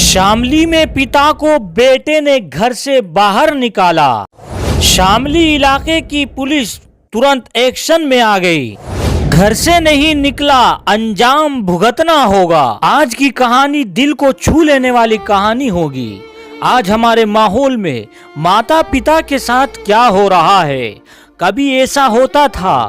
शामली में पिता को बेटे ने घर से बाहर निकाला। शामली इलाके की पुलिस तुरंत एक्शन में आ गई। घर से नहीं निकला, अंजाम भुगतना होगा। आज की कहानी दिल को छू लेने वाली कहानी होगी। आज हमारे माहौल में माता पिता के साथ क्या हो रहा है। कभी ऐसा होता था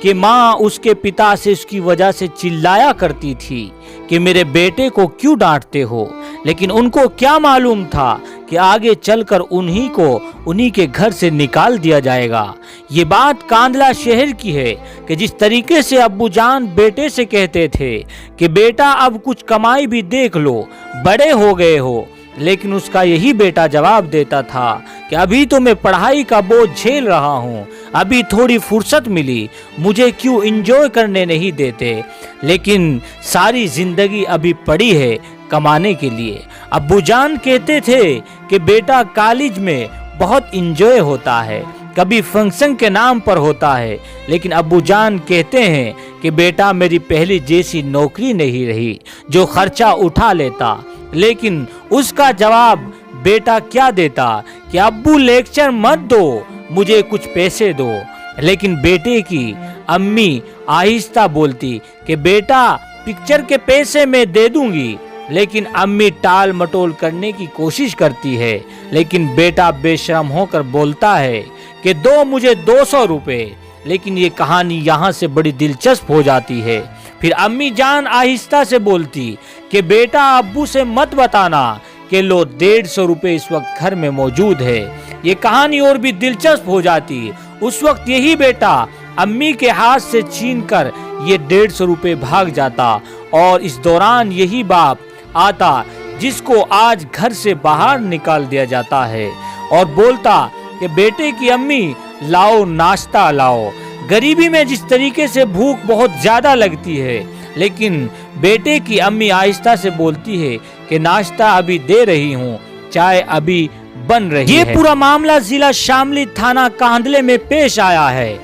कि माँ उसके पिता से उसकी वजह से चिल्लाया करती थी कि मेरे बेटे को क्यों डांटते हो, लेकिन उनको क्या मालूम था कि आगे चलकर उन्हीं के घर से निकाल दिया जाएगा। ये बात कांदला शहर की है कि जिस तरीके से अब्बूजान बेटे से कहते थे कि बेटा अब कुछ कमाई भी देख लो, बड़े हो गए हो, लेकिन उसका यही बेटा जवाब देता था कि अभी तो मैं पढ़ाई का बोझ झेल रहा हूँ, अभी थोड़ी फुर्सत मिली, मुझे क्यों एंजॉय करने नहीं देते। लेकिन सारी जिंदगी अभी पड़ी है कमाने के लिए। अब्बूजान कहते थे कि बेटा कॉलेज में बहुत एंजॉय होता है, कभी फंक्शन के नाम पर होता है, लेकिन अब्बूजान कहते हैं कि बेटा मेरी पहली जैसी नौकरी नहीं रही जो खर्चा उठा लेता। लेकिन उसका जवाब बेटा क्या देता कि अब्बू लेक्चर मत दो, मुझे कुछ पैसे दो। लेकिन बेटे की अम्मी आहिस्ता बोलती कि बेटा पिक्चर के पैसे मैं दे दूंगी, लेकिन अम्मी टाल मटोल करने की कोशिश करती है। लेकिन बेटा बेशर्म होकर बोलता है कि दो मुझे 200 रुपए। लेकिन ये कहानी यहाँ से बड़ी दिलचस्प हो जाती है। फिर अम्मी जान आहिस्ता से बोलती कि बेटा अब्बू से मत बताना कि लो 150 रुपए इस वक्त घर में मौजूद है। ये कहानी और भी दिलचस्प हो जाती। उस वक्त यही बेटा अम्मी के हाथ से छीनकर ये 150 रुपए भाग जाता, और इस दौरान यही बाप आता जिसको आज घर से बाहर निकाल दिया जाता है और बोलता कि बेटे की अम्मी लाओ नाश्ता लाओ। गरीबी में जिस तरीके से भूख बहुत ज्यादा लगती है, लेकिन बेटे की अम्मी आहिस्ता से बोलती है कि नाश्ता अभी दे रही हूँ, चाय अभी बन रही है। ये पूरा मामला जिला शामली थाना कांदले में पेश आया है।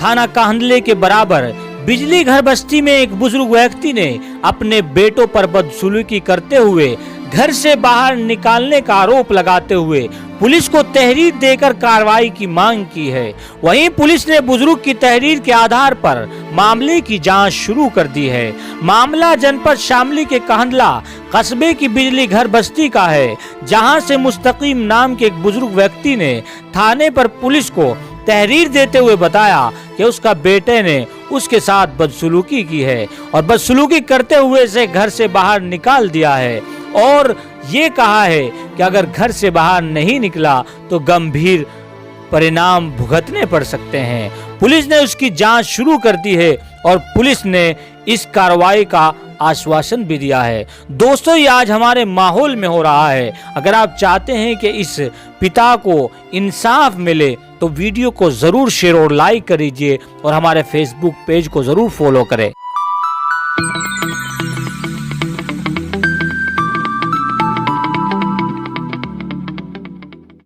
थाना कांदले के बराबर बिजली घर बस्ती में एक बुजुर्ग व्यक्ति ने अपने बेटों पर बदसलूकी करते हुए घर से बाहर निकालने का आरोप लगाते हुए पुलिस को तहरीर देकर कार्रवाई की मांग की है। वहीं पुलिस ने बुजुर्ग की तहरीर के आधार पर मामले की जांच शुरू कर दी है। मामला जनपद शामली के कांदला कस्बे की बिजली घर बस्ती का है, जहां से मुस्तकीम नाम के एक बुजुर्ग व्यक्ति ने थाने पर पुलिस को तहरीर देते हुए बताया कि उसका बेटे ने उसके साथ बदसलूकी की है और बदसलूकी करते हुए इसे घर से बाहर निकाल दिया है, और ये कहा है कि अगर घर से बाहर नहीं निकला तो गंभीर परिणाम भुगतने पड़ सकते हैं। पुलिस ने उसकी जांच शुरू कर दी है और पुलिस ने इस कार्रवाई का आश्वासन भी दिया है। दोस्तों, ये आज हमारे माहौल में हो रहा है। अगर आप चाहते हैं कि इस पिता को इंसाफ मिले तो वीडियो को जरूर शेयर और लाइक करिए और हमारे फेसबुक पेज को जरूर फॉलो करें।